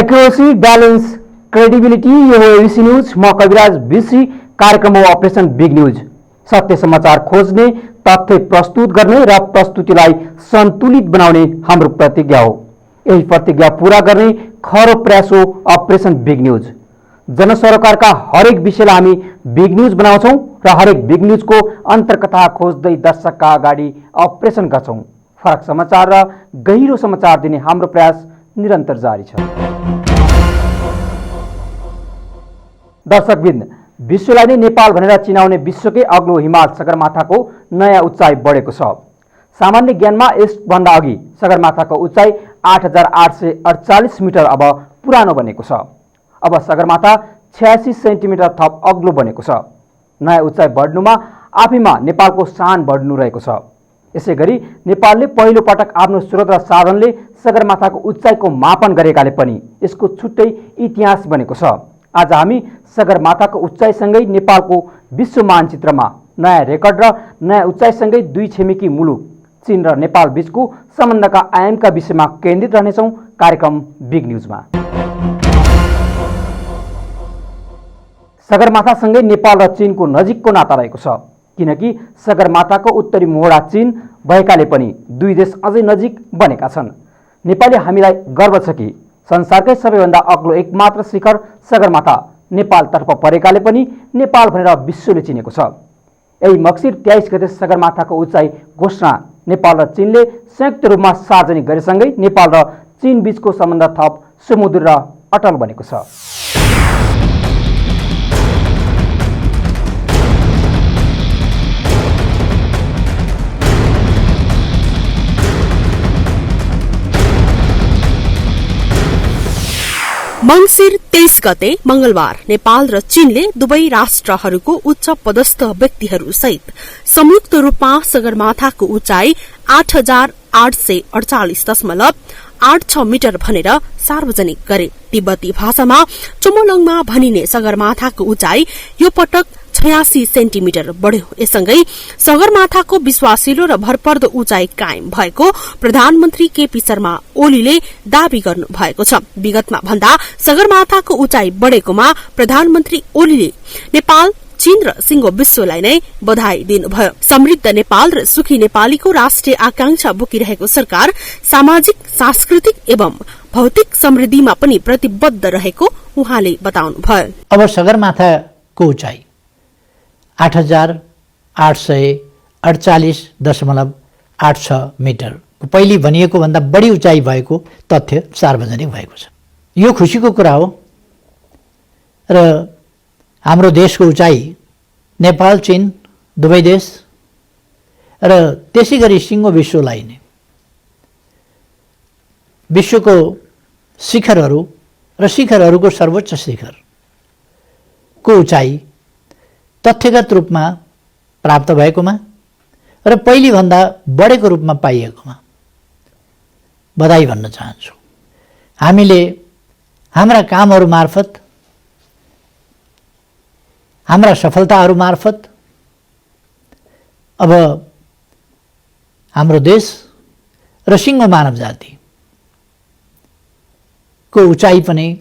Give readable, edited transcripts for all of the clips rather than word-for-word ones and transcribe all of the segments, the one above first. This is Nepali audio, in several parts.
एक्युरेसी, ब्यालेन्स, क्रेडिबिलिटी, यो हो एबिसी न्यूज। म कविराज बिसी। कार्यक्रम हो अपरेसन बिग न्यूज। सत्य समाचार खोज्ने, तथ्य प्रस्तुत गर्ने र प्रस्तुतिलाई सन्तुलित बनाउने हाम्रो प्रतिज्ञा हो। यही प्रतिज्ञा पूरा गर्ने खरो प्रयास हो अपरेसन बिग न्यूज। जनसरोकारका हरेक विषयलाई हामी बिग न्यूज बनाउँछौँ र हरेक बिग न्यूजको अन्तर्कथा खोज्दै दर्शकका अगाडि अपरेसन गर्छौँ। फरक समाचार र गहिरो समाचार दिने हाम्रो प्रयास निरन्तर जारी छ। दर्शकवृन्द, विश्वलाई नै नेपाल भनेर चिनाउने विश्वकै अग्लो हिमाल सगरमाथाको नयाँ उचाइ बढेको छ। सामान्य ज्ञानमा यसभन्दा अघि सगरमाथाको उचाइ 8848 मिटर अब पुरानो बनेको छ। अब सगरमाथा 86 सेन्टिमिटर थप अग्लो बनेको छ। नयाँ उचाइ बढ्नुमा आफैमा नेपालको शान बढ्नु रहेको छ। यसैगरी नेपालले पहिलो पटक आफ्नो स्रोत र साधनले सगरमाथाको उचाइको मापन गरेकाले पनि यसको छुट्टै इतिहास बनेको छ। आज हामी सगरमाथाको उचाइसँगै नेपालको विश्व मानचित्रमा नयाँ रेकर्ड र नयाँ उचाइसँगै दुई छिमेकी मुलुक चीन र नेपाल बीचको सम्बन्धका आयामका विषयमा केन्द्रित रहनेछौँ कार्यक्रम बिग न्यूजमा। सगरमाथासँगै नेपाल र चीनको नजिकको नाता रहेको छ, किनकि सगरमाथाको उत्तरी मोहडा चीन भएकाले पनि दुई देश अझै नजिक बनेका छन्। नेपाली हामीलाई गर्व छ कि संसारकै सबैभन्दा अग्लो एकमात्र शिखर सगरमाथा नेपालतर्फ परेकाले पनि नेपाल भनेर विश्वले चिनेको छ। यही मक्सिर 23 गते सगरमाथाको उचाइ घोषणा नेपाल र चीनले संयुक्त रूपमा सार्वजनिक गरेसँगै नेपाल र चीन बीचको सम्बन्ध थप सुमधुर र अटल बनेको छ। मंसिर 23 गते मंगलबार नेपाल र चीनले दुवै राष्ट्रहरूको उच्च पदस्थ व्यक्तिहरू सहित संयुक्त रूपमा सगरमाथाको उचाइ 8848.86 मिटर भनेर सार्वजनिक गरे। तिब्बती भाषामा चुमोलङमा भनिने सगरमाथाको उचाइ यो पटक 86 सेन्टिमिटर बढ्यो। यससँगै सगरमाथाको विश्वासिलो र भरपर्दो उचाइ कायम भएको प्रधानमन्त्री केपी शर्मा ओलीले दावी गर्नु भएको छ। विगतमा भन्दा सगरमाथाको उचाइ बढेकोमा प्रधानमन्त्री ओलीले नेपाल, चीन र सिंगो विश्वलाई नै बधाई दिनुभयो। समृद्ध नेपाल र सुखी नेपालीको राष्ट्रिय आकांक्षा बोकिरहेको सरकार सामाजिक, सांस्कृतिक एवं भौतिक समृद्धिमा पनि प्रतिबद्ध रहेको उहाँले बताउनुभयो। अब सगरमाथाको उचाइ 8848.86 मिटर पहिले भनिएको भन्दा बढी उचाइ भएको तथ्य सार्वजनिक भएको छ। यो खुसीको कुरा हो र हाम्रो देशको उचाइ नेपाल, चीन दुवै देश र त्यसै गरी सिंगो विश्वलाई नै विश्वको शिखरहरू र शिखरहरूको सर्वोच्च शिखरको उचाइ तथ्यगत रूपमा प्राप्त भएकोमा र पहिलेभन्दा बढेको रूपमा पाइएकोमा बधाई भन्न चाहन्छु। हामीले हाम्रा कामहरू मार्फत, हाम्रा सफलताहरू मार्फत अब हाम्रो देश र सिंगो मानव जातिको उचाइ पनि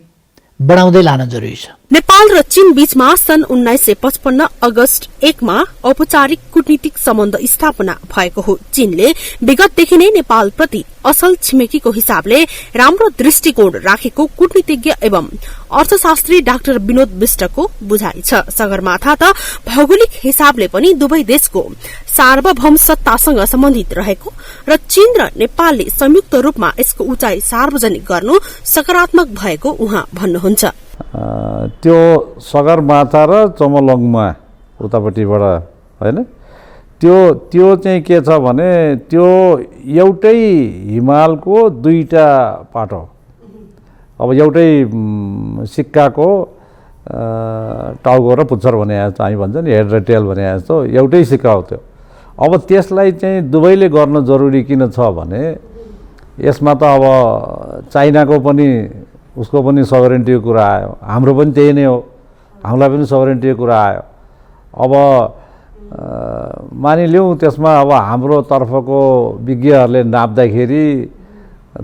बढाउँदै लान जरुरी छ। नेपाल र चीन बीचमा सन् 1955 अगस्त 1 मा औपचारिक कूटनीतिक सम्बन्ध स्थापना भएको हो। चीनले विगतदेखि नै नेपाल प्रति असल छिमेकीको हिसाबले राम्रो दृष्टिकोण राखेको कूटनीतिज्ञ एवं अर्थशास्त्री डाक्टर विनोद विष्टको बुझाइ छ। सगरमाथा त भौगोलिक हिसाबले पनि दुवै देशको सार्वभौम सत्तासँग सम्बन्धित रहेको र चीन र नेपालले संयुक्त रूपमा यसको उचाइ सार्वजनिक गर्नु सकारात्मक भएको उहाँ भन्नुहुन्छ। त्यो सगरमाथा र चमोलङमा उतापट्टिबाट हैन, त्यो चाहिँ के छ भने त्यो एउटै हिमालको दुईटा पाटो, अब एउटै सिक्काको टाउको र पुच्छर भने जस्तो हामी भन्छ नि, हेड र टेल भने जस्तो एउटै सिक्का हो त्यो। अब त्यसलाई चाहिँ दुवैले गर्न जरुरी किन छ भने यसमा त अब चाइनाको पनि उसको पनि सभरेन्टीको कुरा आयो, हाम्रो पनि त्यही नै हो, हामीलाई पनि सभरेन्टीको कुरा आयो। अब मानिलिउँ त्यसमा अब हाम्रो तर्फको विज्ञहरूले नाप्दाखेरि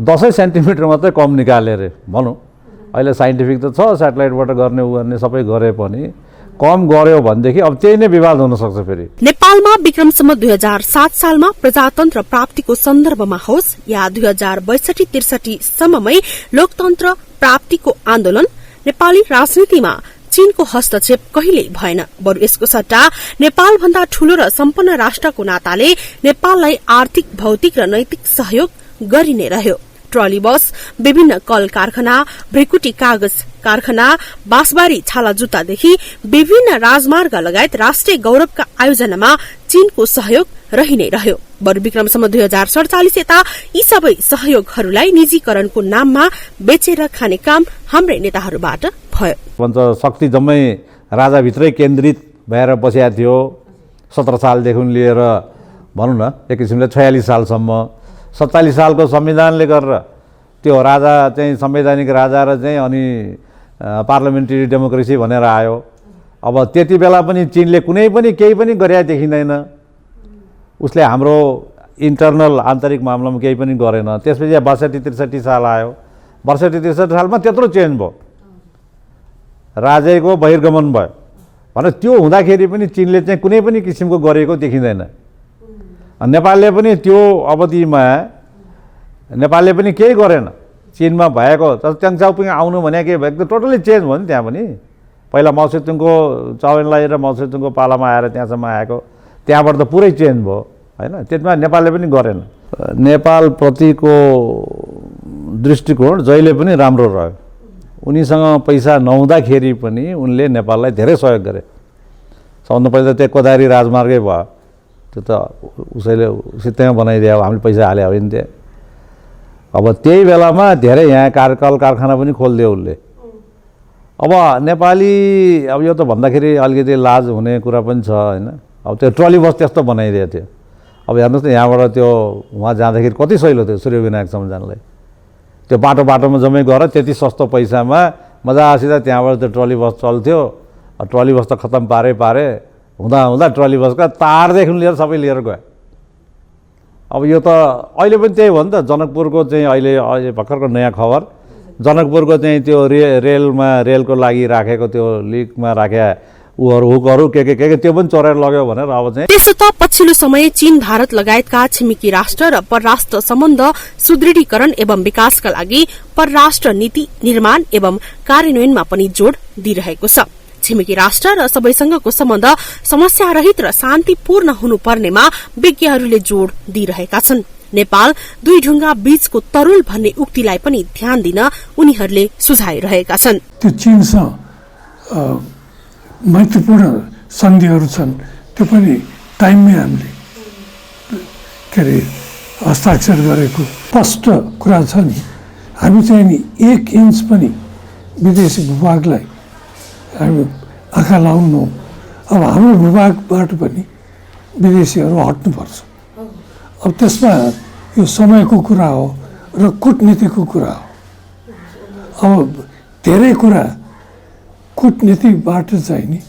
10 सेन्टिमिटर मात्रै कम निकाले रे भनौँ, अहिले साइन्टिफिक त छ स्याटेलाइटबाट गर्ने उ गर्ने सबै गरे पनि कम गर्यो भनेदेखि अब त्यही नै विवाद हुन सक्छ फेरि। नेपालमा विक्रमसम्म 2007 सालमा प्रजातन्त्र प्राप्तिको सन्दर्भमा होस् या 2062-63 सम्ममै लोकतन्त्र प्राप्तिको आन्दोलन, नेपाली राजनीतिमा चीनको हस्तक्षेप कहिल्यै भएन। बरु यसको सट्टा नेपाल भन्दा ठूलो र सम्पन्न राष्ट्रको नाताले नेपाललाई आर्थिक, भौतिक र नैतिक सहयोग गरि नै रह्यो। ट्रली बस, विभिन्न कल कारखाना, भ्रिकुटी कागज कारखाना, बाँसबारी छाला जुत्तादेखि विभिन्न राजमार्ग लगायत राष्ट्रिय गौरवका आयोजनामा चीनको सहयोग रहि नै रह्यो। बरु विक्रमसम्म 2047 यता यी सबै सहयोगहरूलाई निजीकरणको नाममा बेचेर खाने काम हाम्रै नेताहरूबाट भयो। भन्छ शक्ति जम्मै राजाभित्रै केन्द्रित भएर बसेको थियो 17 सालदेखि लिएर भनौँ न एक किसिमले 46 सालसम्म। 47 सालको संविधानले गरेर त्यो राजा चाहिँ संवैधानिक राजा र चाहिँ अनि पार्लियामेन्ट्री डेमोक्रेसी भनेर आयो। अब त्यति बेला पनि चीनले कुनै पनि केही पनि गरेका देखिँदैन। उसले हाम्रो इन्टरनल आन्तरिक मामलामा केही पनि गरेन। त्यसपछि 62-63 साल आयो। 62-63 सालमा त्यत्रो चेन्ज भयो, राजैको बहिर्गमन भयो भने त्यो हुँदाखेरि पनि चीनले चाहिँ कुनै पनि किसिमको गरेको देखिँदैन। नेपालले पनि त्यो अवधिमा नेपालले पनि केही गरेन। चीनमा भएको च्याङचाउपिङ आउनु भने के भएको टोटली चेन्ज भयो नि। त्यहाँ पनि पहिला माओ सेतुङको चौहानलाई र माओ सेतुङको पालामा आएर त्यहाँसम्म आएको, त्यहाँबाट त पुरै चेन्ज भयो होइन। त्यसमा नेपालले पनि गरेन। नेपालप्रतिको दृष्टिकोण जहिले पनि राम्रो रह्यो। उनीसँग पैसा नहुँदाखेरि पनि उनले नेपाललाई धेरै सहयोग गरे। सबभन्दा पहिला त्यो कोदारी राजमार्गै भयो, त्यो त उसैले सित्तैमा बनाइदियो, हामीले पैसा हाले हो नि त्यहाँ। अब त्यही बेलामा धेरै यहाँ कल कारखाना पनि खोलिदियो उसले। अब नेपाली अब यो त भन्दाखेरि अलिकति लाज हुने कुरा पनि छ होइन। अब त्यो ट्रली बस त्यस्तो बनाइदिएको थियो। अब हेर्नुहोस् न यहाँबाट त्यो वहाँ जाँदाखेरि कति सहिलो थियो सूर्यविनायकसम्म जानलाई। त्यो बाटोमा जम्मै गएर त्यति सस्तो पैसामा मजासित त्यहाँबाट त्यो ट्रली बस चल्थ्यो। ट्रली बस त खत्तम पारे हुँदा ट्रली बसका तारदेखि लिएर सबै लिएर गयो। अब यो त अहिले पनि त्यही हो नि त। जनकपुरको चाहिँ अहिले भर्खरको नयाँ खबर, जनकपुरको चाहिँ त्यो रेलको लागि राखेको त्यो लिकमा राखे हुकहरू के त्यो पनि चोरेर लग्यो भनेर अब चाहिँ। त्यसो त पछिल्लो समय चीन, भारत लगायतका छिमेकी राष्ट्र र परराष्ट्र सम्बन्ध सुदृढीकरण एवं विकासका लागि परराष्ट्र नीति निर्माण एवं कार्यान्वयनमा पनि जोड़ दिइरहेको छ। छिमेकी राष्ट्र र सबैसँगको सम्बन्ध समस्यारहित र शान्तिपूर्ण हुनुपर्नेमा विज्ञहरूले जोड़ दिइरहेका छन्। नेपाल दुई ढुङ्गा बीचको तरुल भन्ने उक्तिलाई पनि ध्यान दिन उनीहरूले सुझाइरहेका छन्। त्यो चीनसँग मैत्रीपूर्ण सन्धिहरू छन्, त्यो पनि टाइममै हामीले के अरे हस्ताक्षर गरेको स्पष्ट कुरा छ नि। हामी चाहिँ नि 1 इन्च पनि विदेशी भूभागलाई हामी आँखा लाउनु। अब हाम्रो भूभागबाट पनि विदेशीहरू हट्नुपर्छ। अब त्यसमा यो समयको कुरा हो र कूटनीतिको कुरा हो। अब धेरै कुरा कूटनीतिबाट चाहिँ नि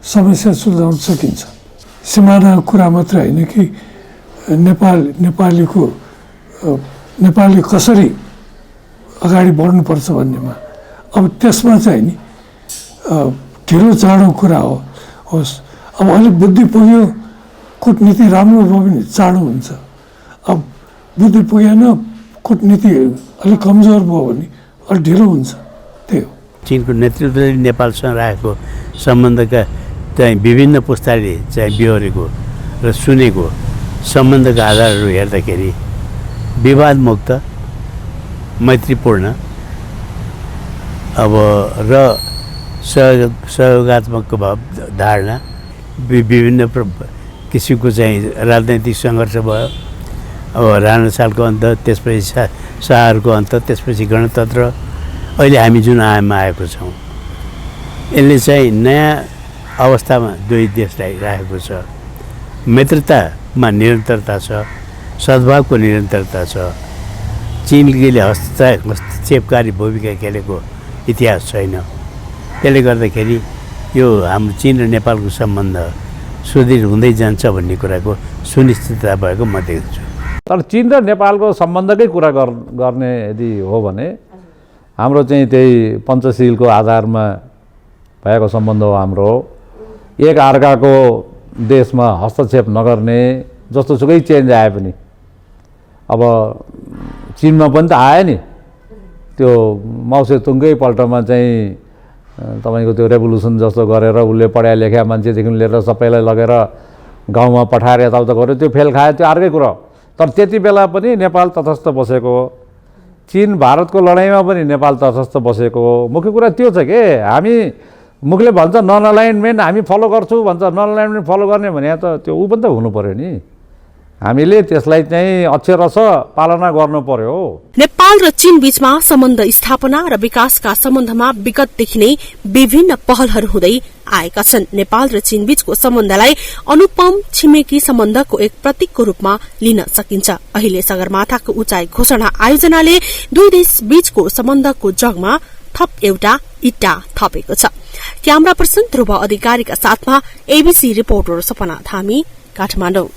समस्या सुल्झाउन सकिन्छ। सिमानाको कुरा मात्रै होइन कि नेपालले कसरी अगाडि बढ्नुपर्छ भन्नेमा। अब त्यसमा चाहिँ नि ढिलो चाँडो कुरा होस्। अब अलिक बुद्धि पुग्यो, कूटनीति राम्रो भयो भने चाँडो हुन्छ। अब बुद्धि पुगेन, कूटनीति अलिक कमजोर भयो भने अलिक ढिलो हुन्छ। त्यही हो। चीनको नेतृत्वले नेपालसँग राखेको सम्बन्धका चाहिँ विभिन्न पुस्ताले चाहिँ बिहोरेको र सुनेको सम्बन्धका आधारहरू हेर्दाखेरि विवादमुक्त, मैत्रीपूर्ण अब र सहयोगात्मक भाव धारणा, विभिन्न किसिमको चाहिँ राजनैतिक सङ्घर्ष भयो। अब राणा सालको अन्त, त्यसपछि शाहहरूको अन्त, त्यसपछि गणतन्त्र, अहिले हामी जुन आयाममा आएको छौँ, यसले चाहिँ नयाँ अवस्थामा दुई देशलाई राखेको छ। मित्रतामा निरन्तरता छ, सद्भावको निरन्तरता छ। चीनले हस्तक्षेपकारी भूमिका खेलेको इतिहास छैन। त्यसले गर्दाखेरि यो हाम्रो चीन र नेपालको सम्बन्ध सुदृढ हुँदै जान्छ भन्ने कुराको सुनिश्चितता भएको म देख्छु। तर चीन र नेपालको सम्बन्धकै कुरा गर्ने यदि हो भने हाम्रो चाहिँ त्यही पञ्चशीलको आधारमा भएको सम्बन्ध हो हाम्रो। एक अर्काको देशमा हस्तक्षेप नगर्ने, जस्तोसुकै चेन्ज आए पनि। अब चीनमा पनि त आयो नि, त्यो माओ सेतुङकै पल्टमा चाहिँ तपाईँको त्यो रेभोल्युसन जस्तो गरेर उसले पढाइ लेखा मान्छेदेखि लिएर सबैलाई लगेर गाउँमा पठाएर यताउता गर्यो, त्यो फेल खायो, त्यो अर्कै कुरो। तर त्यति बेला पनि नेपाल तटस्थ बसेको हो। चीन भारतको लडाइँमा पनि नेपाल तटस्थ बसेको हो। मुख्य कुरा त्यो छ कि हामी मुखले भन्छ नन अलाइनमेन्ट हामी फलो गर्छौँ भन्छ, नन अलाइनमेन्ट फलो गर्ने भने त त्यो ऊ पनि त हुनु पर्यो नि, हामीले त्यसलाई चाहिँ अक्षरश पालना गर्नु पर्यो। नेपाल र चीन बीचमा सम्बन्ध स्थापना र विकासका सम्बन्धमा विगतदेखि नै विभिन्न पहलहरू हुँदै आएका छन्। नेपाल र चीन बीचको सम्बन्धलाई अनुपम छिमेकी सम्बन्धको एक प्रतीकको रूपमा लिन सकिन्छ। अहिले सगरमाथाको उचाइ घोषणा आयोजनाले दुई देश बीचको सम्बन्धको जगमा थप एउटा इट्टा थपेको छ। क्यामेरा पर्सन ध्रुव अधिकारीका साथमा एबीसी रिपोर्टर सपना धामी, काठमाडौँ।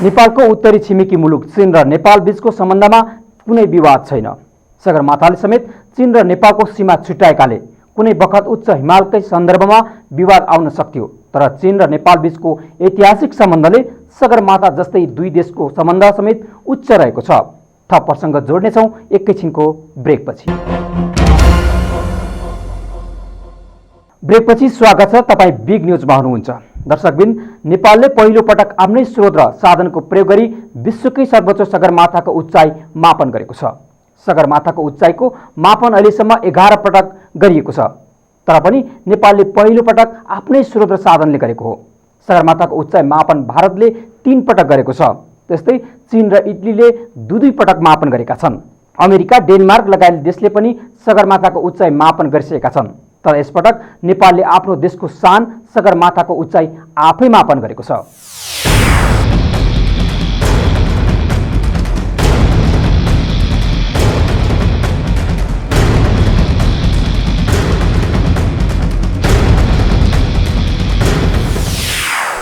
नेपालको उत्तरी छिमेकी मुलुक चीन र नेपाल बीचको सम्बन्धमा कुनै विवाद छैन। सगरमाथाले समेत चीन र नेपालको सीमा छुट्याएकाले कुनै बखत उच्च हिमालकै सन्दर्भमा विवाद आउन सक्थ्यो। तर चीन र नेपाल बीचको ऐतिहासिक सम्बन्धले सगरमाथा जस्तै दुई देशको सम्बन्ध समेत उच्च रहेको छ। थप प्रसङ्ग जोड्नेछौँ एकैछिनको ब्रेकपछि। ब्रेकपछि स्वागत छ, तपाईँ बिग न्युजमा हुनुहुन्छ। दर्शकबिन, नेपालले पहिलो पटक आफ्नै स्रोत र साधनको प्रयोग गरी विश्वकै सर्वोच्च सगरमाथाको उचाइ मापन गरेको छ। सगरमाथाको उचाइको मापन अहिलेसम्म 11 पटक गरिएको छ, तर पनि नेपालले पहिलो पटक आफ्नै स्रोत र साधनले गरेको हो। सगरमाथाको उचाइ मापन भारतले 3 पटक गरेको छ। त्यस्तै चीन र इटलीले 2 पटक मापन गरेका छन्। अमेरिका, डेनमार्क लगायत देशले पनि सगरमाथाको उचाइ मापन गरिसकेका छन्। तर यसपटक नेपालले आफ्नो देशको शान सगरमाथाको उचाइ आफै मापन गरेको छ।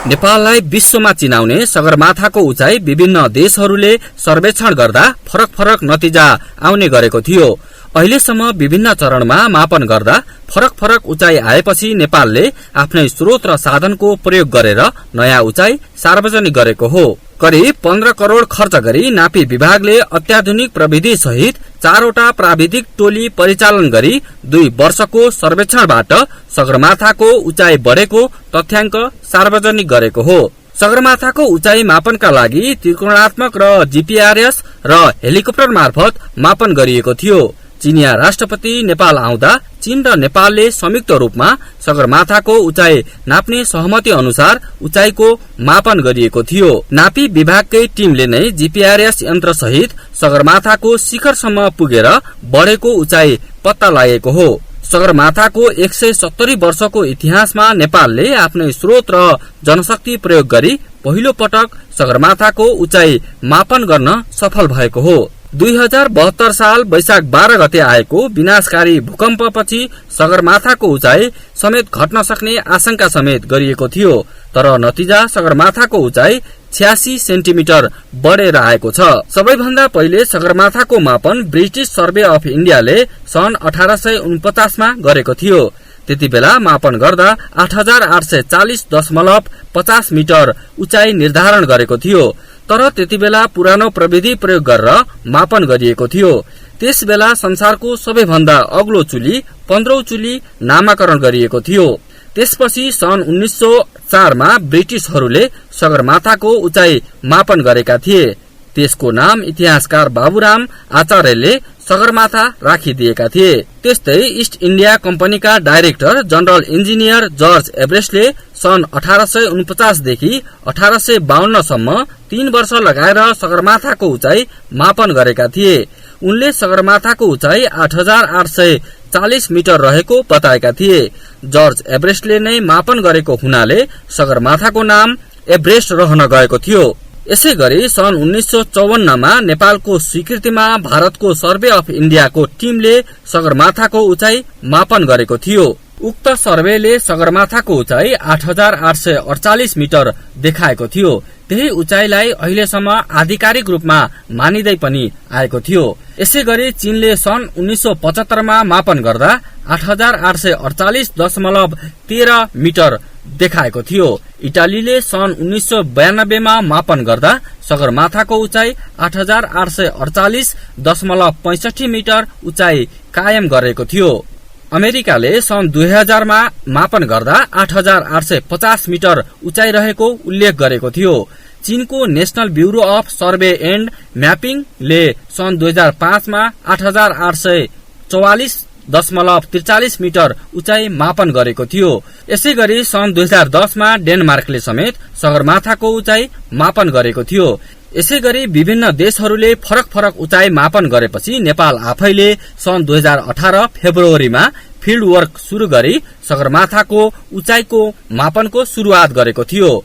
नेपाललाई विश्वमा चिनाउने सगरमाथाको उचाइ विभिन्न देशहरूले सर्वेक्षण गर्दा फरक फरक नतिजा आउने गरेको थियो। अहिलेसम्म विभिन्न चरणमा मापन गर्दा फरक फरक उचाइ आएपछि नेपालले आफ्नै स्रोत र साधनको प्रयोग गरेर नयाँ उचाइ सार्वजनिक गरेको हो। करिब 15 करोड़ खर्च गरी नापी विभागले अत्याधुनिक प्रविधि सहित 4वटा प्राविधिक टोली परिचालन गरी 2 वर्षको सर्वेक्षणबाट सगरमाथाको उचाइ बढेको तथ्याङ्क सार्वजनिक गरेको हो। सगरमाथाको उचाइ मापनका लागि त्रिकोणात्मक र जीपीआरएस र हेलिकप्टर मार्फत मापन गरिएको थियो। चीनिया राष्ट्रपति नेपाल आउँदा चीन र नेपालले संयुक्त रूपमा सगरमाथाको उचाइ नाप्ने सहमति अनुसार उचाइको मापन गरिएको थियो। नापी विभागकै टिमले नै जीपीआरएस यन्त्र सहित सगरमाथाको शिखरसम्म पुगेर बढेको उचाइ पत्ता लागेको हो। सगरमाथाको 170 वर्षको इतिहासमा नेपालले आफ्नै स्रोत र जनशक्ति प्रयोग गरी पहिलो पटक सगरमाथाको उचाइ मापन गर्न सफल भएको हो। 2072 साल वैशाख 12 गते आएको विनाशकारी भूकम्पपछि सगरमाथाको उचाइ समेत घट्न सक्ने आशंका समेत गरिएको थियो। तर नतिजा सगरमाथाको उचाइ 86 सेन्टिमिटर बढेर आएको छ। सबैभन्दा पहिले सगरमाथाको मापन ब्रिटिश सर्वे अफ इन्डियाले सन् 1849 मा गरेको थियो। त्यति बेला मापन गर्दा 8840.50 मिटर उचाइ निर्धारण गरेको थियो। तर त्यति बेला पुरानो प्रविधि प्रयोग गरेर मापन गरिएको थियो। त्यस बेला संसारको सबैभन्दा अग्लो चुली 15औं चुली नामाकरण गरिएको थियो। त्यसपछि सन् 1904 मा ब्रिटिशहरूले सगरमाथाको उचाइ मापन गरेका थिए। त्यसको नाम इतिहासकार बाबुराम आचार्यले सगरमाथा राखिदिएका थिए। त्यस्तै इस्ट इन्डिया कम्पनीका डाइरेक्टर जनरल इन्जिनियर जर्ज एभरेस्टले सन् 1849 देखि 1852 सम्म 3 वर्ष लगाएर सगरमाथाको उचाइ मापन गरेका थिए। उनले सगरमाथाको उचाइ 8840 मिटर रहेको बताएका थिए। जर्ज एभरेस्टले नै मापन गरेको हुनाले सगरमाथाको नाम एभरेस्ट रहन गएको थियो। यसै गरी सन् 1954 मा नेपालको स्वीकृतिमा भारतको सर्वे अफ इन्डियाको टिमले सगरमाथाको उचाइ मापन गरेको थियो। उक्त सर्वेले सगरमाथाको उचाइ 8848 मिटर देखाएको थियो। त्यही उचाइलाई अहिलेसम्म आधिकारिक रूपमा मानिँदै पनि आएको थियो। यसै गरी चीनले सन् 1975 मा मापन गर्दा 8848.13 मिटर देखाएको थियो। इटालीले सन् 1992 मा मापन गर्दा सगरमाथाको उचाइ 8848.65 मिटर उचाइ कायम गरेको थियो। अमेरिकाले सन् 2000 मा मापन गर्दा 8850 मिटर उचाइ रहेको उल्लेख गरेको थियो। चीनको national bureau of survey and म्यापिङले सन् 2005 मा 8844.43 मिटर उचाइ मापन गरेको थियो। यसै गरी सन् 2010 मा डेनमार्कले समेत सगरमाथाको उचाइ मापन गरेको थियो। यसै गरी विभिन्न देशहरूले फरक फरक उचाइ मापन गरेपछि नेपाल आफैले सन् 2018 फेब्रुअरीमा फिल्ड वर्क शुरू गरी सगरमाथाको उचाइको मापनको शुरूआत गरेको थियो।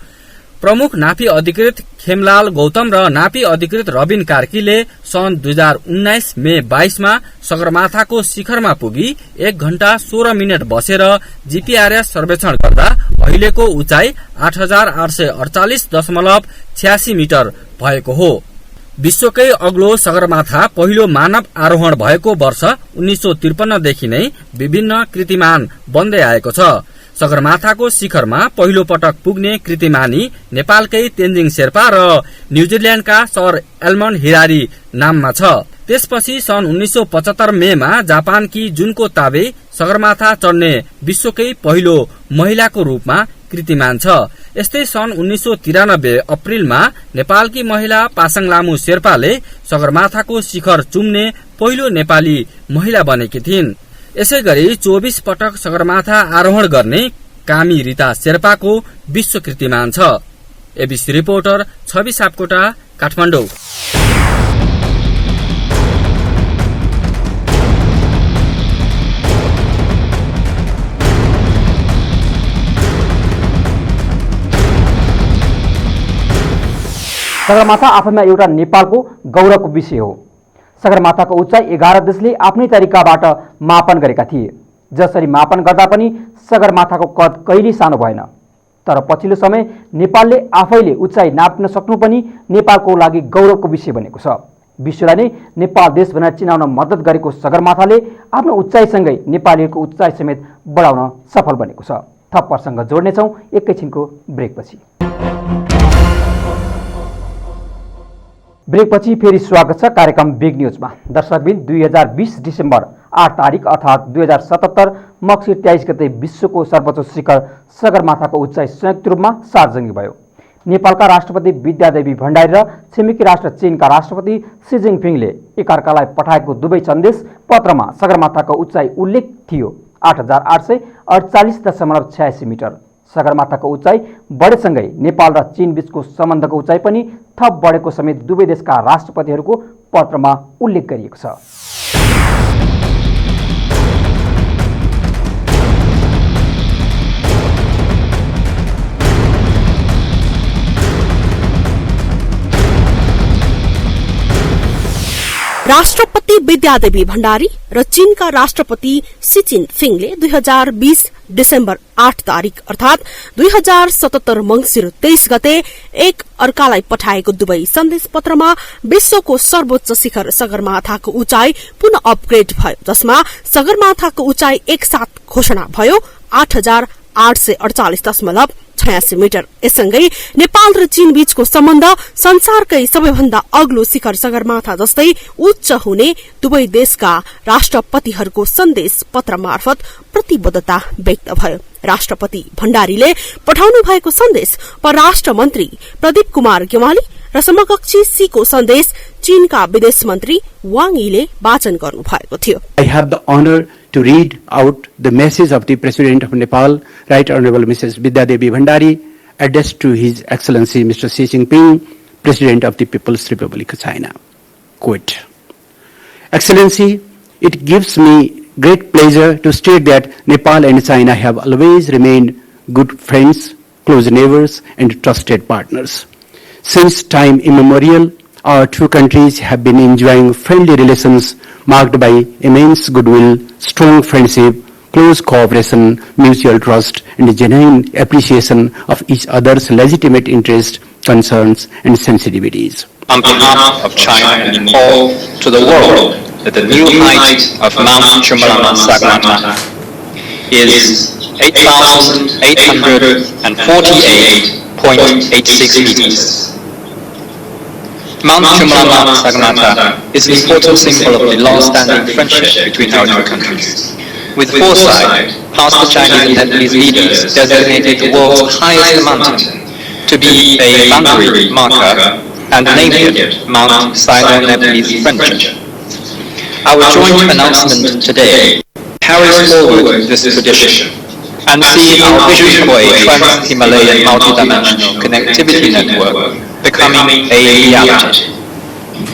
प्रमुख नापी अधिकृत खेमलाल गौतम र नापी अधिकृत रबिन कार्कीले सन् 2019 मे 22 मा सगरमाथाको शिखरमा पुगी 1 घण्टा 16 मिनट बसेर जीपीआरएस सर्वेक्षण गर्दा अहिलेको उचाइ 8848.86 मिटर भएको हो। विश्वकै अग्लो सगरमाथा पहिलो मानव आरोहण भएको वर्ष 1953 देखि नै विभिन्न कीर्तिमान बन्दै आएको छ। सगरमाथाको शिखरमा पहिलो पटक पुग्ने कीर्तिमानी नेपालकै तेन्जिङ शेर्पा र न्यूजील्याण्डका सर एल्मन्ड हिरारी नाममा छ। त्यसपछि सन् 1975 मेमा जापानकी जुनको ताबे सगरमाथा चढ्ने विश्वकै पहिलो महिलाको रूपमा कीर्तिमान छ। यस्तै सन् 1993 अप्रिलमा नेपालकी महिला पासाङ लामु शेर्पाले सगरमाथाको शिखर चुम्ने पहिलो नेपाली महिला बनेकी थिइन्। यसै गरी 24 पटक सगरमाथा आरोहण गर्ने कामी रिता शेर्पाको विश्व कीर्तिमान छ। एबीसी रिपोर्टर छवि सापकोटा, काठमाडौँ। सगरमाथा आफैमा एउटा नेपालको गौरवको विषय हो। सगरमाथाको उचाइ 11 देशले आफ्नै तरिकाबाट मापन गरेका थिए। जसरी मापन गर्दा पनि सगरमाथाको कद कहिल्यै सानो भएन। तर पछिल्लो समय नेपालले आफैले उचाइ नाप्न सक्नु पनि नेपालको लागि गौरवको विषय बनेको छ। विश्वलाई नै नेपाल देश भनेर चिनाउन मद्दत गरेको सगरमाथाले आफ्नो उचाइसँगै नेपालीहरूको उचाइ समेत बढाउन सफल बनेको छ। थप प्रसङ्ग जोड्नेछौँ एकैछिनको ब्रेकपछि। ब्रेकपछि फेरि स्वागत छ कार्यक्रम बिग न्यूजमा। दर्शकबिन 2020 डिसेम्बर 8 तारिक अर्थात् 2077 मक्सिर 23 गते विश्वको सर्वोच्च शिखर सगरमाथाको उचाइ संयुक्त रूपमा सार्वजनिक भयो। नेपालका राष्ट्रपति विद्यादेवी भण्डारी र छिमेकी राष्ट्र चीनका राष्ट्रपति सी जिनपिङले एकअर्कालाई पठाएको दुवै सन्देश पत्रमा सगरमाथाको उचाइ उल्लेख थियो 8848.86 मिटर। सगरमाथाको उचाइ बढेसँगै नेपाल र चीन बीचको सम्बन्धको उचाइ पनि थप बढेको समेत दुवै देशका राष्ट्रपतिहरूको पत्रमा उल्लेख गरिएको छ। राष्ट्रपति विद्यादेवी भण्डारी र चीनका राष्ट्रपति सी जिनपिङले 2020 डिसेम्बर 8 तारिक अर्थात 2077 मंगिर 23 गते एक अर्कालाई पठाएको दुवै सन्देश पत्रमा विश्वको सर्वोच्च शिखर सगरमाथाको उचाइ पुनः अपग्रेड भयो, जसमा सगरमाथाको उचाइ एकसाथ घोषणा भयो 8848.86 मिटर। यससँगै नेपाल र चीन बीचको सम्बन्ध संसारकै सबैभन्दा अग्लो शिखर सगरमाथा जस्तै उच्च हुने दुवै देशका राष्ट्रपतिहरूको सन्देश पत्र मार्फत प्रतिबद्धता व्यक्त भयो। राष्ट्रपति भण्डारीले पठाउनु भएको सन्देश परराष्ट्र मन्त्री प्रदीप कुमार गेवाली र समकक्षी सीको सन्देश चीनका विदेश मन्त्री वाङ यीले वाचन गर्नु भएको थियो। I have the honor to read out the message of the President of Nepal, Right Honorable Mrs. Vidyadevi Bhandari, addressed to His Excellency Mr. Xi Jinping, President of the People's Republic of China. Quote, Excellency, it gives me great pleasure to state that Nepal and China have always remained good friends, close neighbors, and trusted partners. Since time immemorial, our two countries have been enjoying friendly relations marked by immense goodwill, strong friendship, close cooperation, mutual trust, and genuine appreciation of each other's legitimate interests, concerns, and sensitivities. On behalf of China and Nepal to the world, that the new height of Mount Chumolungma Sagarmatha is 8,848.86 meters. Mount Chumolungma Sagarmatha is an important symbol of the long-standing friendship between our two countries. With foresight, past the Chinese and Nepalese leaders designated the world's highest mountain to be a boundary marker and named it Mount Sino-Nepalese Friendship. Our joint announcement today carries forward this tradition and see our vision for a trans-Himalayan multidimensional connectivity network becoming a reality.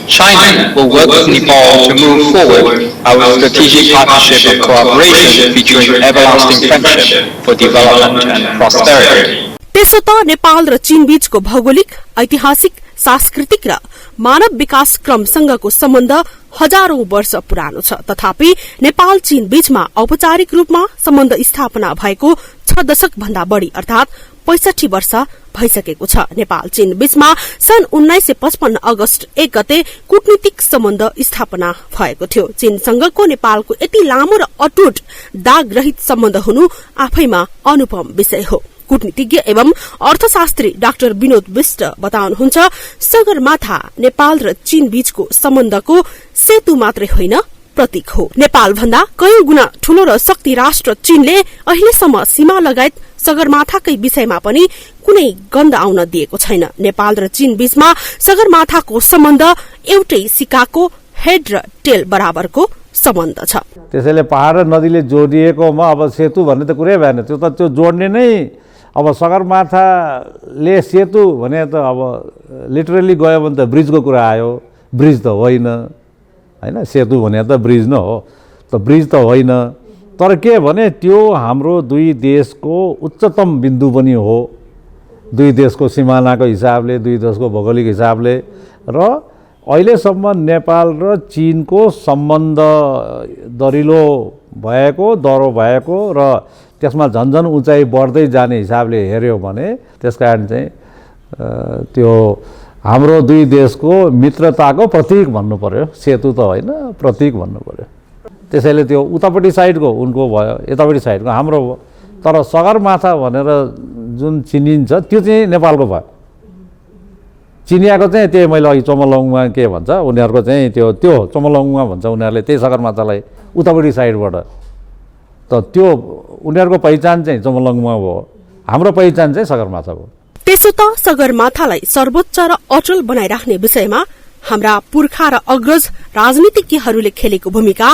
China will work with Nepal to move forward our strategic partnership of cooperation featuring everlasting friendship for development and prosperity. त्यसो त नेपाल र चीन बीचको भौगोलिक, ऐतिहासिक, सांस्कृतिक र मानव विकास क्रमसँगको सम्बन्ध हजारौं वर्ष पुरानो छ। तथापि नेपाल चीन बीचमा औपचारिक रूपमा सम्बन्ध स्थापना भएको 6 दशक भन्दा बढ़ी अर्थात 65 वर्ष भइसकेको छ। नेपाल चीन बीचमा सन् 1955 अगस्त 1 गते कूटनीतिक सम्बन्ध स्थापना भएको थियो। चीनसँगको नेपालको यति लामो र अटुट दाग रहित सम्बन्ध हुनु आफैमा अनुपम विषय हो। कूटनीतिज्ञ एवं अर्थशास्त्री डाक्टर विनोद विष्ट बताउनुहुन्छ, सगरमाथा नेपाल र चीन बीचको सम्बन्धको सेतु मात्रै होइन, प्रतीक हो। नेपाल भन्दा कयौं गुणा ठूलो र शक्ति राष्ट्र चीनले अहिलेसम्म सीमा लगायत सगरमाथाकै विषयमा पनि कुनै गन्ध आउन दिएको छैन। नेपाल र चीन बीचमा सगरमाथाको सम्बन्ध एउटै सिक्काको हेड र टेल बराबरको सम्बन्ध छ। त्यसैले पहाड र नदीले जोडिएकोमा अब सेतु भन्ने त कुरै भएन। त्यो जोड्ने नै अब सगरमाथाले सेतु भने त अब लिटरली गयो भने त ब्रिजको कुरा आयो। ब्रिज त होइन, हैन, सेतु भने त ब्रिज न हो, त ब्रिज त होइन। तर के भने त्यो हाम्रो दुई देशको उच्चतम बिन्दु पनि हो, दुई देशको सिमानाको हिसाबले, दुई देशको भौगोलिक हिसाबले। र अहिलेसम्म नेपाल र चीनको सम्बन्ध दरिलो भएको, दह्रो भएको र त्यसमा झन्झन उचाइ बढ्दै जाने हिसाबले हेर्यो भने त्यसकारण चाहिँ त्यो हाम्रो दुई देशको मित्रताको प्रतीक भन्नु पर्यो, सेतु त होइन, प्रतीक भन्नु पर्यो। त्यसैले त्यो उतापट्टि साइडको उनको भयो, यतापट्टि साइडको हाम्रो भयो। तर सगरमाथा भनेर जुन चिनिन्छ त्यो चाहिँ नेपालको भयो। चिनियाको चाहिँ त्यही मैले अघि चोमोलङमा के भन्छ उनीहरूको चाहिँ त्यो चोमोलङमा भन्छ उनीहरूले, त्यही सगरमाथालाई उतापट्टि साइडबाट। त त्यो उनीहरूको पहिचान चाहिँ चोमोलङमा भयो, हाम्रो पहिचान चाहिँ सगरमाथा भयो। त्यसो त सगरमाथालाई सर्वोच्च र अचल बनाइराख्ने विषयमा हाम्रा पुर्खा र अग्रज राजनीतिज्ञहरूले खेलेको भूमिका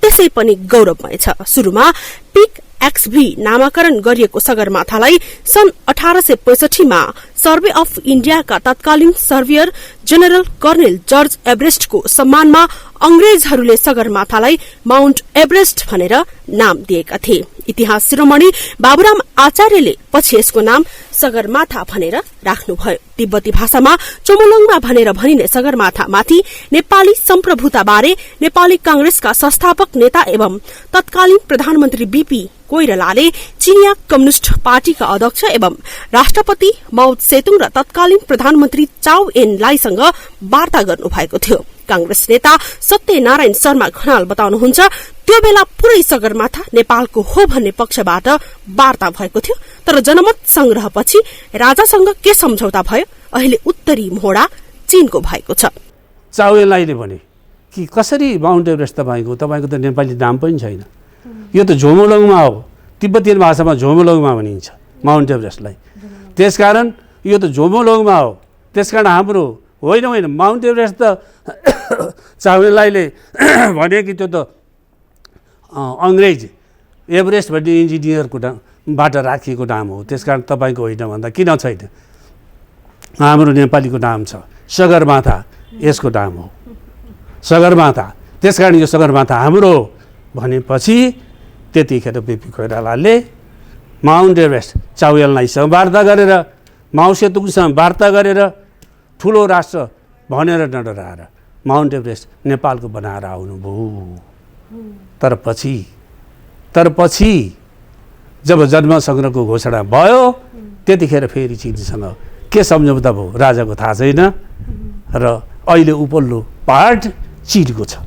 त्यसै पनि गौरवमय छ। सुरुमा पिक एक्सभी नामाकरण गरिएको सगरमाथालाई सन् 1865 मा सर्वे अफ इण्डियाका तत्कालीन सर्वेयर जनरल कर्नेल जर्ज एभरेस्टको सम्मानमा अंग्रेजहरूले सगरमाथालाई माउन्ट एभरेस्ट भनेर नाम दिएका थिए। इतिहास शिरोमणि बाबुराम आचार्यले पछि यसको नाम सगरमाथा भनेर राख्नुभयो। तिब्बती भाषामा चोमोलङमा भनेर भनिने सगरमाथामाथि नेपाली सम्प्रभुताबारे नेपाली कांग्रेसका संस्थापक नेता एवं तत्कालीन प्रधानमन्त्री बीपी कोइरालाले चिनिया कम्युनिष्ट पार्टीका अध्यक्ष एवं राष्ट्रपति माओ सेतुङ र तत्कालीन प्रधानमन्त्री चाउ एन लाईसँग वार्ता गर्नुभएको थियो। कांग्रेस नेता सत्यनारायण शर्मा खनाल बताउनुहुन्छ, त्यो बेला पुरै सगरमाथा नेपालको हो भन्ने पक्षबाट वार्ता भएको थियो। तर जनमत संग्रहपछि राजासँग के सम्झौता भयो, अहिले उत्तरी मोहडा चीनको भएको छ। चाउ एन लाईले भने कि कसरी माउन्ट एभरेस्ट तपाईँको त नेपाली नाम पनि छैन, यो त झोमोलङमा हो, तिब्बतीय भाषामा झोमोलङमा भनिन्छ माउन्ट एभरेस्टलाई। त्यसकारण यो त झोमोलङमा हो, त्यसकारण हाम्रो होइन माउन्ट एभरेस्ट त चाउ एन लाईले भने कि त्यो त अङ्ग्रेज एभरेस्ट भन्ने इन्जिनियरको बाट राखिएको नाम हो, त्यसकारण तपाईँको होइन भन्दा किन छैन? हाम्रो नेपालीको नाम छ सगरमाथा, यसको नाम हो सगरमाथा, त्यसकारण यो सगरमाथा हाम्रो हो भनेपछि त्यतिखेर बीपी कोइरालाले माउन्ट एभरेस्ट चाउ एन लाईसँग वार्ता गरेर, माओ सेतुङसँग वार्ता गरेर ठुलो राष्ट्र भनेर नडराएर माउन्ट एभरेस्ट नेपालको बनाएर आउनुभयो। तर पछि जब जन्म सङ्ग्रहको घोषणा भयो त्यतिखेर फेरि चीनसँग के सम्झौता भयो राजाको थाहा छैन र अहिले उपल्लो पार्ट चीनको छ।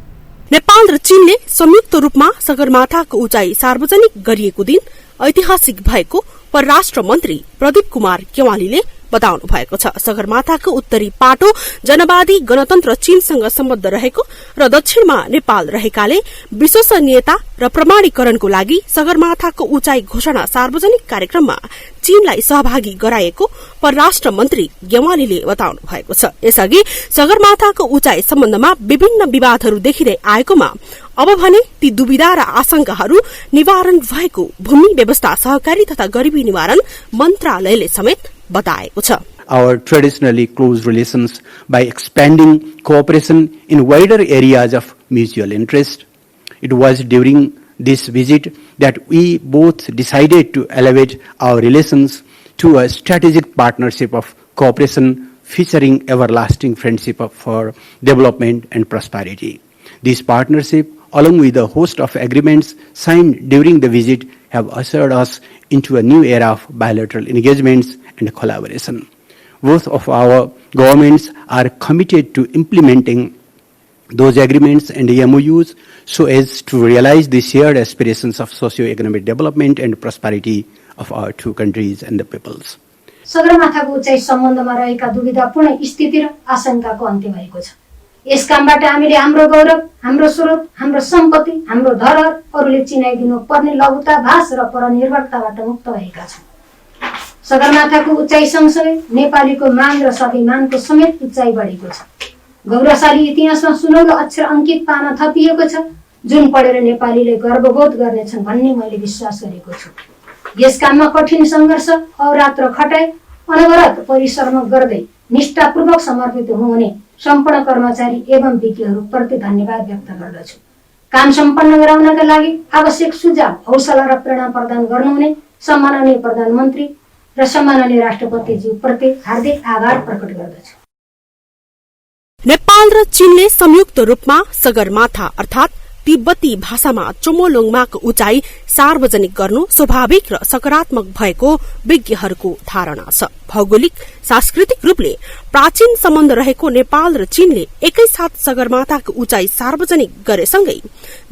नेपाल र चीनले संयुक्त रूपमा सगरमाथाको उचाइ सार्वजनिक गरिएको दिन ऐतिहासिक भएको परराष्ट्र मन्त्री प्रदीप कुमार गेवालीले बताउनु भएको छ। सगरमाथाको उत्तरी पाटो जनवादी गणतन्त्र चीनसँग सम्बद्ध रहेको र दक्षिणमा नेपाल रहेकाले विश्वसनीयता र प्रमाणीकरणको लागि सगरमाथाको उचाइ घोषणा सार्वजनिक कार्यक्रममा चीनलाई सहभागी गराएको परराष्ट्र मन्त्री गेवालीले बताउनु भएको छ। यसअघि सगरमाथाको उचाइ सम्बन्धमा विभिन्न विवादहरू देखिँदै आएकोमा अब भने ती दुविधा र आशंकाहरू निवारण भएको भूमि व्यवस्था सहकारी तथा गरिबी निवारण मन्त्रालयले समेत बताएको छ। Our traditionally close relations by expanding cooperation in wider areas of mutual interest. It was during this visit that we both decided to elevate our relations to a strategic partnership of cooperation featuring everlasting friendship for development and prosperity. This partnership, along with a host of agreements signed during the visit, have ushered us into a new era of bilateral engagements and collaboration. Both of our governments are committed to implementing those agreements and MOUs so as to realize the shared aspirations of socio-economic development and prosperity of our two countries and the peoples. सगरमाथाको उचाइ सम्बन्धमा रहेका दुविधापूर्ण स्थिति र आशंकाको अन्त्य भएको छ। यस कामबाट हामीले हाम्रो गौरव, हाम्रो स्रोत, हाम्रो सम्पत्ति, हाम्रो धरोहर अरूले चिनाइदिनु पर्ने लघुताभास र परनिर्भरताबाट मुक्त भएका छौं। सगरमाथाको उचाइ सँगसँगै नेपालीको मान र स्वाभिमानको समेत उचाइ बढेको छ। गौरवशाली इतिहासमा सुनौलो अक्षर अंकित पाना थपिएको छ, जुन पढेर नेपालीले गर्वबोध गर्नेछन् भन्ने मैले विश्वास गरेको छु। यस काममा कठिन संघर्ष अहोरात्र खटाई अनवरत परिश्रम गर्दै निष्ठापूर्वक समर्पित हुने सम्पूर्ण कर्मचारी एवं विज्ञहरू प्रति धन्यवाद व्यक्त गर्दछु। काम सम्पन्न गराउनका लागि आवश्यक सुझाव, हौसला र प्रेरणा प्रदान गर्नुहुने सम्माननीय प्रधानमन्त्री र सम्माननीय राष्ट्रपतिज्यू प्रति हार्दिक आभार प्रकट गर्दछु। नेपाल र चीनले संयुक्त रूपमा सगरमाथा अर्थात तिब्बती भाषामा चोमोलोङमाको उचाइ सार्वजनिक गर्नु स्वाभाविक र सकारात्मक भएको विज्ञहरूको धारणा छ। भौगोलिक सांस्कृतिक रूपले प्राचीन सम्बन्ध रहेको नेपाल र चीनले एकैसाथ सगरमाथाको उचाइ सार्वजनिक गरेसँगै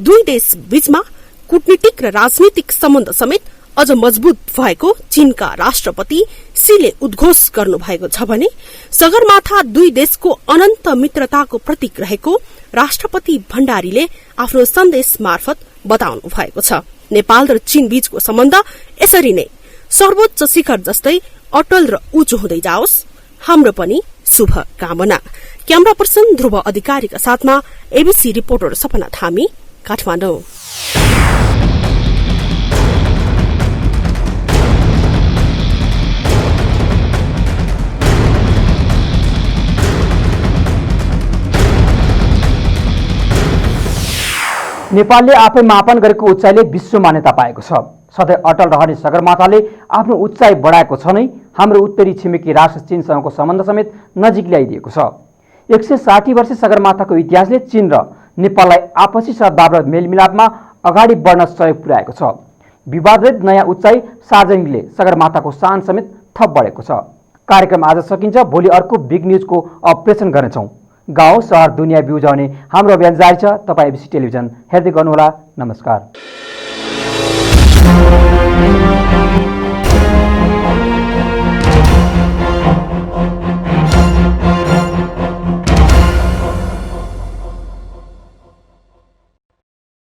दुई देश बीचमा कूटनीतिक र राजनीतिक सम्बन्ध समेत अझ मजबूत भएको चीनका राष्ट्रपति सीले उद्घोष गर्नु भएको छ भने सगरमाथा दुई देशको अनन्त मित्रताको प्रतीक रहेको राष्ट्रपति भण्डारीले आफ्नो सन्देश मार्फत बताउनु भएको छ। नेपाल र चीन बीचको सम्बन्ध यसरी नै सर्वोच्च शिखर जस्तै अटल र उच्च हुँदै जाओस्, हाम्रो पनि शुभ कामना। क्यामेरा पर्सन ध्रुव अधिकारीका साथमा एबीसी रिपोर्टर सपना थामी, काठमाडौँ। नेपालले आफै मापन गरेको उचाइले विश्व मान्यता पाएको छ। सधैँ अटल रहने सगरमाथाले आफ्नो उचाइ बढाएको छ नै हाम्रो उत्तरी छिमेकी राष्ट्र चीनसँगको सम्बन्ध समेत नजिक ल्याइदिएको छ। 160 वर्ष सगरमाथाको इतिहासले चीन र नेपाललाई आपसी सद्भाव र मेलमिलापमा अगाडि बढ्न सहयोग पुर्याएको छ। विवादरहित नयाँ उचाइ सार्वजनिकले सगरमाथाको शान समेत थप बढेको छ। कार्यक्रम आज सकिन्छ, भोलि अर्को बिग न्यूजको अपरेसन गर्नेछौं। गाउँ सहर दुनियाँ बिउजाउने हाम्रो अभियान जारी छ। तपाईँ एबीसी टेलिभिजन हेर्दै गर्नुहोला। नमस्कार।